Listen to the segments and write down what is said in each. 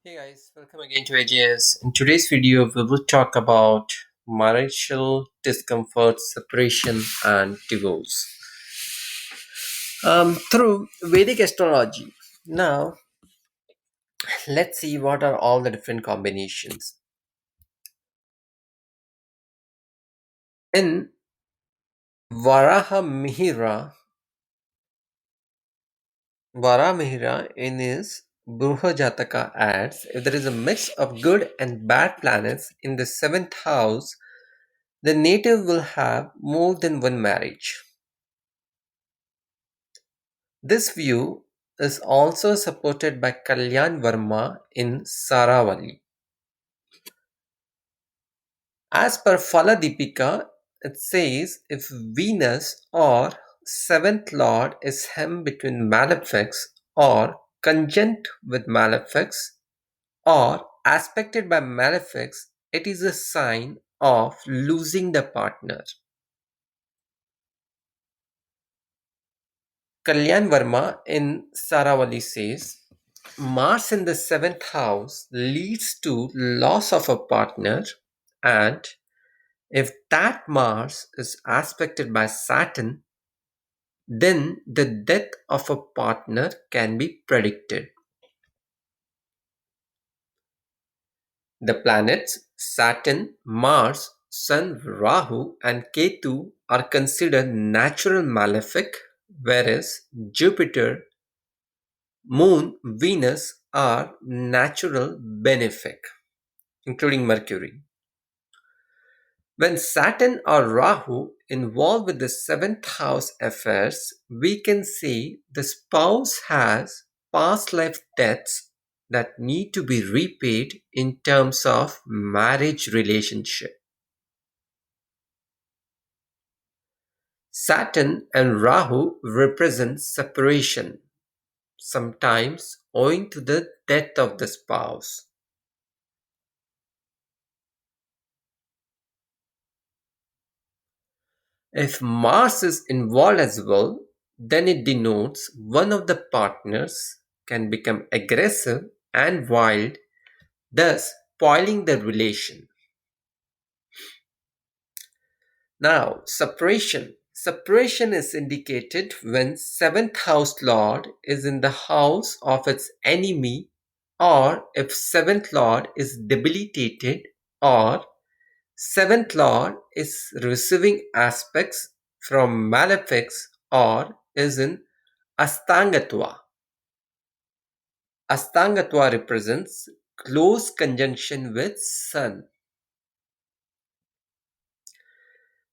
Hey guys, welcome again to AJS. In today's video, we will talk about marital discomfort, separation, and divorce through Vedic astrology. Now, let's see what are all the different combinations. In Varaha Mihira in his Bruha Jataka adds if there is a mix of good and bad planets in the seventh house, the native will have more than one marriage. This view is also supported by Kalyan Verma in Saravali. As per Phaladipika, it says if Venus or seventh lord is hemmed between malefics or conjunct with malefics or aspected by malefics, it is a sign of losing the partner. Kalyan Verma in Saravali says Mars in the seventh house leads to loss of a partner, and if that Mars is aspected by Saturn, then the death of a partner can be predicted. The planets Saturn, Mars, Sun, Rahu, and Ketu are considered natural malefic, whereas Jupiter, Moon, Venus are natural benefic, including Mercury. When Saturn or Rahu involved with the seventh house affairs, we can say the spouse has past life debts that need to be repaid in terms of marriage relationship. Saturn and Rahu represent separation, sometimes owing to the death of the spouse. If Mars is involved as well, then it denotes one of the partners can become aggressive and wild, thus spoiling the relation. Now, separation. Separation is indicated when seventh house lord is in the house of its enemy, or if seventh lord is debilitated, or seventh lord is receiving aspects from malefics, or is in Astangatva. Astangatva represents close conjunction with Sun.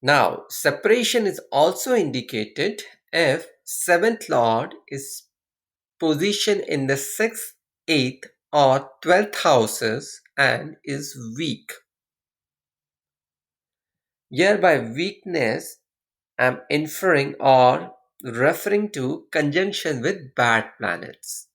Now, separation is also indicated if seventh lord is positioned in the sixth, eighth, or 12th houses and is weak. Here by weakness, I'm inferring or referring to conjunction with bad planets.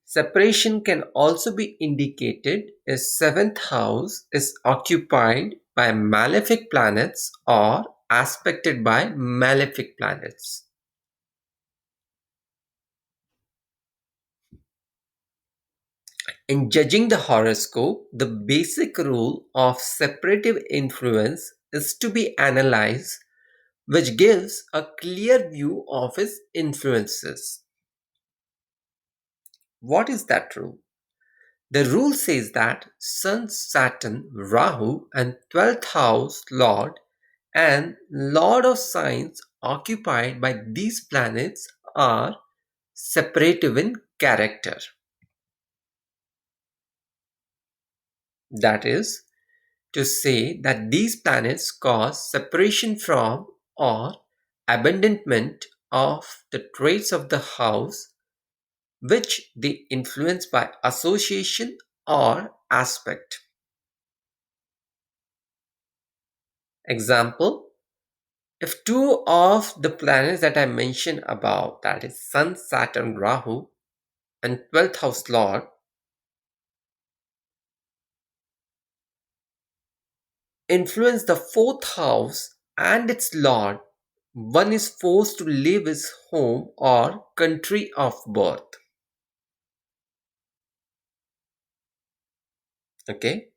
Separation can also be indicated if seventh house is occupied by malefic planets or aspected by malefic planets. In judging the horoscope, the basic rule of separative influence is to be analyzed, which gives a clear view of its influences. What is that rule? The rule says that Sun, Saturn, Rahu, and 12th house Lord and Lord of signs occupied by these planets are separative in character. That is to say that these planets cause separation from or abandonment of the traits of the house which they influence by association or aspect. Example, if two of the planets that I mentioned above, that is Sun, Saturn, Rahu, and 12th house Lord, influence the fourth house and its Lord, one is forced to leave his home or country of birth. Okay.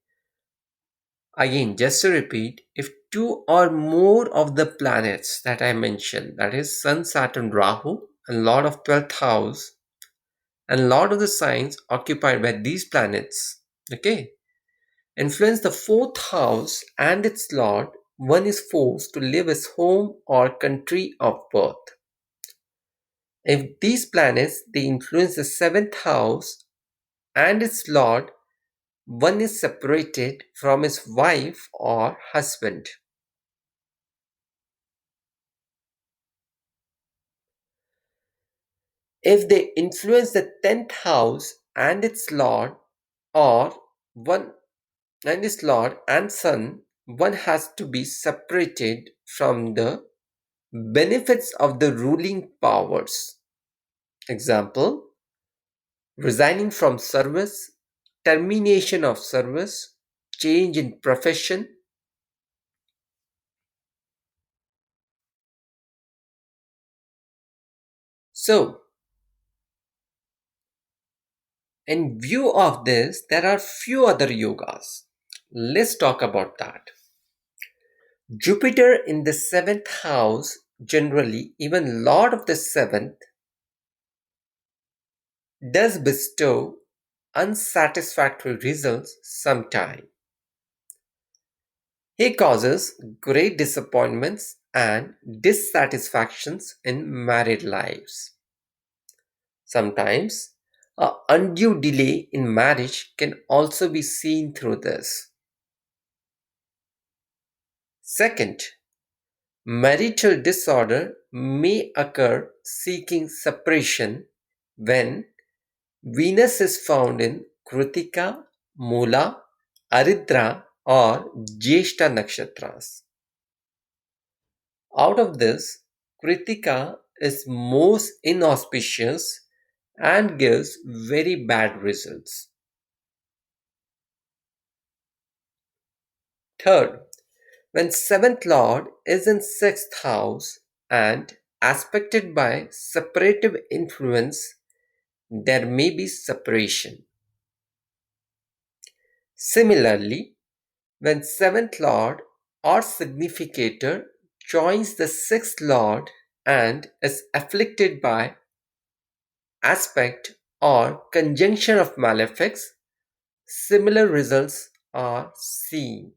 Again, just to repeat, if two or more of the planets that I mentioned, that is Sun, Saturn, Rahu, and Lord of 12th house, and Lord of the signs occupied by these planets, okay, influence the fourth house and its Lord, one is forced to leave his home or country of birth. If these planets they influence the seventh house and its Lord, one is separated from his wife or husband. If they influence the 10th house and its Lord, or one and its Lord and Sun, one has to be separated from the benefits of the ruling powers. Example, resigning from service, termination of service, change in profession. So, in view of this, there are few other yogas. Let's talk about that. Jupiter in the seventh house, generally, even Lord of the seventh, does bestow unsatisfactory results sometime. He causes great disappointments and dissatisfactions in married lives. Sometimes, a undue delay in marriage can also be seen through this. Second, marital disorder may occur seeking separation when Venus is found in Kritika, Mula, Aridra, or Jyeshta nakshatras. Out of this, Kritika is most inauspicious and gives very bad results. Third, when seventh lord is in sixth house and aspected by separative influence, there may be separation. Similarly, when seventh lord or significator joins the sixth lord and is afflicted by aspect or conjunction of malefics, similar results are seen.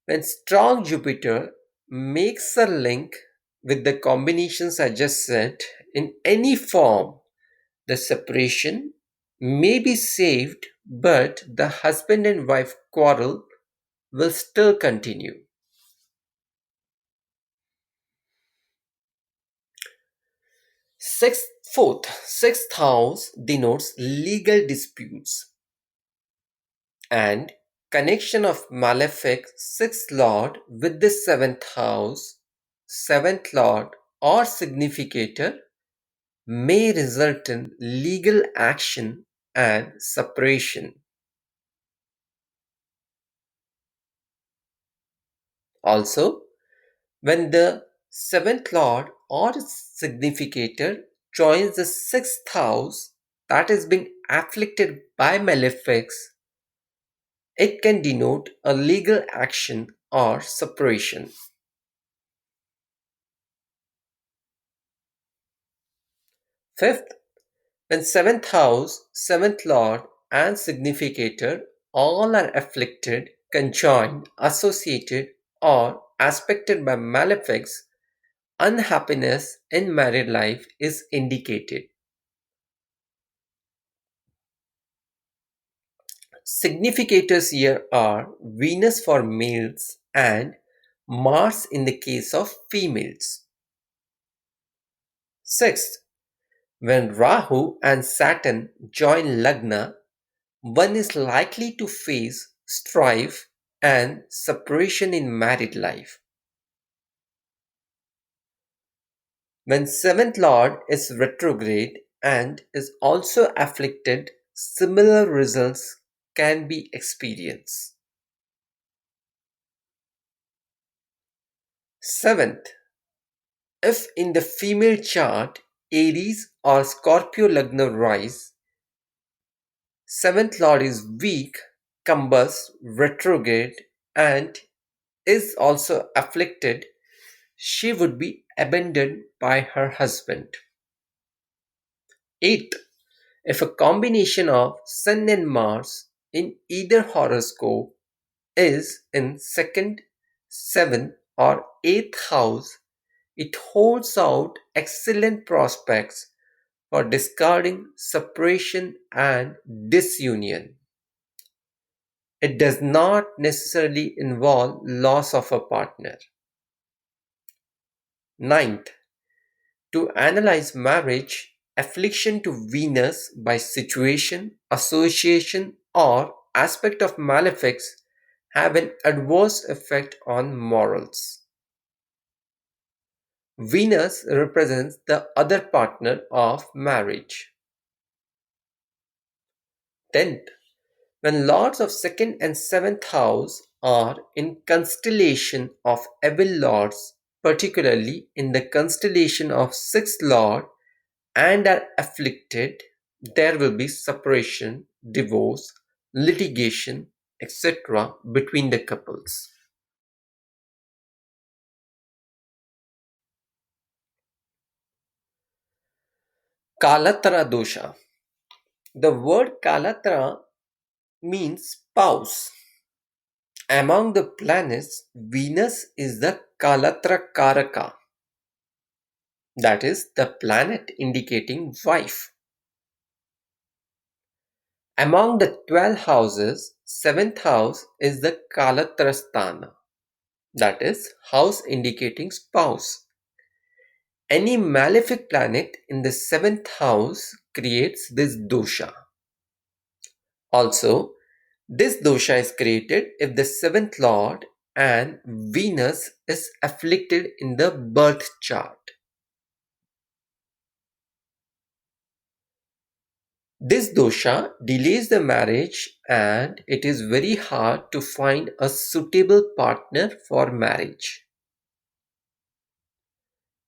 When strong Jupiter makes a link with the combinations I just said in any form, the separation may be saved, but the husband and wife quarrel will still continue. Sixth, sixth house denotes legal disputes and connection of malefic sixth lord with the seventh lord or significator may result in legal action and separation. Also, when the seventh lord or significator joins the sixth house that is being afflicted by malefics, it can denote a legal action or separation. Fifth, when seventh house, seventh lord, and significator all are afflicted, conjoined, associated, or aspected by malefics, unhappiness in married life is indicated. Significators here are Venus for males and Mars in the case of females. Sixth, when Rahu and Saturn join Lagna, one is likely to face strife and separation in married life. When seventh lord is retrograde and is also afflicted, similar results can be experienced. Seventh, if in the female chart Aries or Scorpio Lagna rise, seventh lord is weak, combust, retrograde, and is also afflicted, she would be abandoned by her husband. Eighth, if a combination of Sun and Mars in either horoscope is in second, seventh, or eighth house, it holds out excellent prospects for discarding, separation, and disunion. It does not necessarily involve loss of a partner. Ninth, to analyze marriage, affliction to Venus by situation, association, or aspect of malefics have an adverse effect on morals. Venus represents the other partner of marriage. 10th, when lords of second and seventh house are in constellation of evil lords, particularly in the constellation of sixth lord, and are afflicted, there will be separation, divorce, litigation, etc. between the couples. Kalatara dosha. The word Kalatara means spouse. Among the planets, Venus is the Kalatra Karaka, that is, the planet indicating wife. Among the 12 houses, seventh house is the Kalatrasthana, that is, house indicating spouse. Any malefic planet in the seventh house creates this dosha. Also, this dosha is created if the seventh lord and Venus is afflicted in the birth chart. This dosha delays the marriage and it is very hard to find a suitable partner for marriage.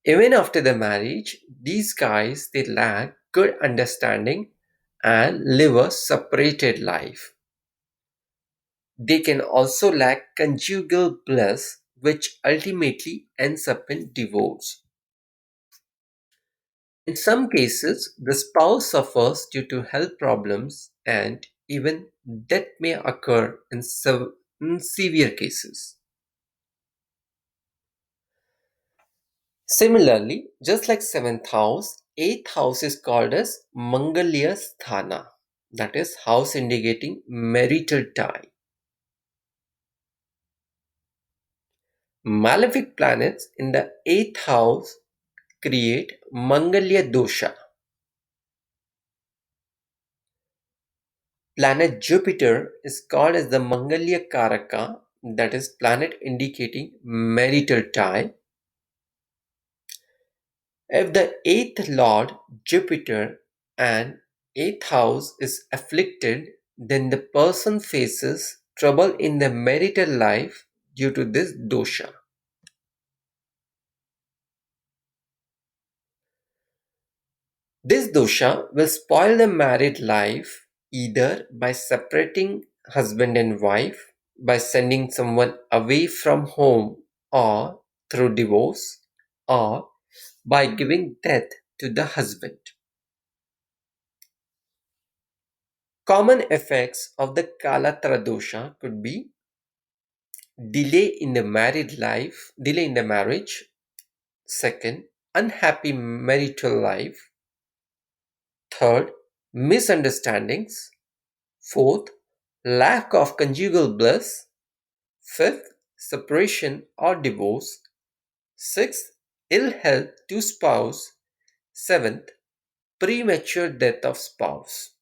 Even after the marriage, these guys they lack good understanding and live a separated life. They can also lack conjugal bliss, which ultimately ends up in divorce. In some cases, the spouse suffers due to health problems and even death may occur in severe cases. Similarly, just like seventh house, eighth house is called as Mangalya Sthana, that is, house indicating marital tie. Malefic planets in the eighth house create Mangalya dosha. Planet Jupiter is called as the Mangalya Karaka, that is, planet indicating marital tie. If the eighth lord Jupiter and eighth house is afflicted, then the person faces trouble in the marital life due to this dosha. This dosha will spoil the married life either by separating husband and wife, by sending someone away from home, or through divorce, or by giving death to the husband. Common effects of the Kalatra dosha could be delay in the married life, delay in the marriage. Second, unhappy marital life. Third, misunderstandings. Fourth, lack of conjugal bliss. Fifth, separation or divorce. Sixth, ill health to spouse. Seventh, premature death of spouse.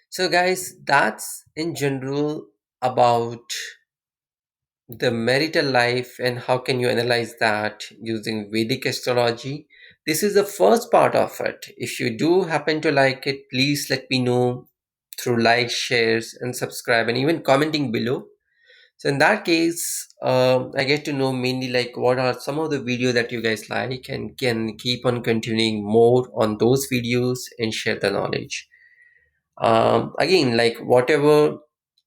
So, guys, that's in general about the marital life and how can you analyze that using Vedic astrology. This is the first part of it. If you do happen to like it, please let me know through likes, shares, and subscribe, and even commenting below. So in that case, I get to know mainly like what are some of the videos that you guys like, and can keep on continuing more on those videos and share the knowledge. Again, like whatever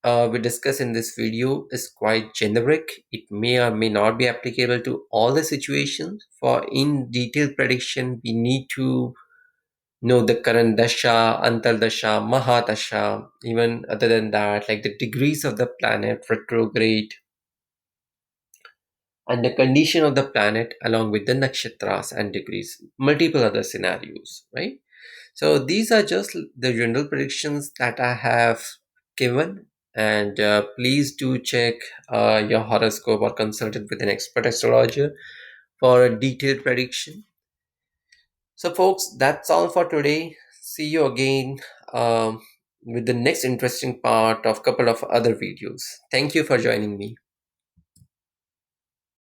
we discuss in this video is quite generic. It may or may not be applicable to all the situations. For in detailed prediction, we need to know the current dasha, antardasha, mahadasha. Even other than that, like the degrees of the planet, retrograde, and the condition of the planet along with the nakshatras and degrees, multiple other scenarios, right? So these are just the general predictions that I have given, and please do check your horoscope or consult it with an expert astrologer for a detailed prediction. So folks, that's all for today. See you again with the next interesting part of couple of other videos. Thank you for joining me.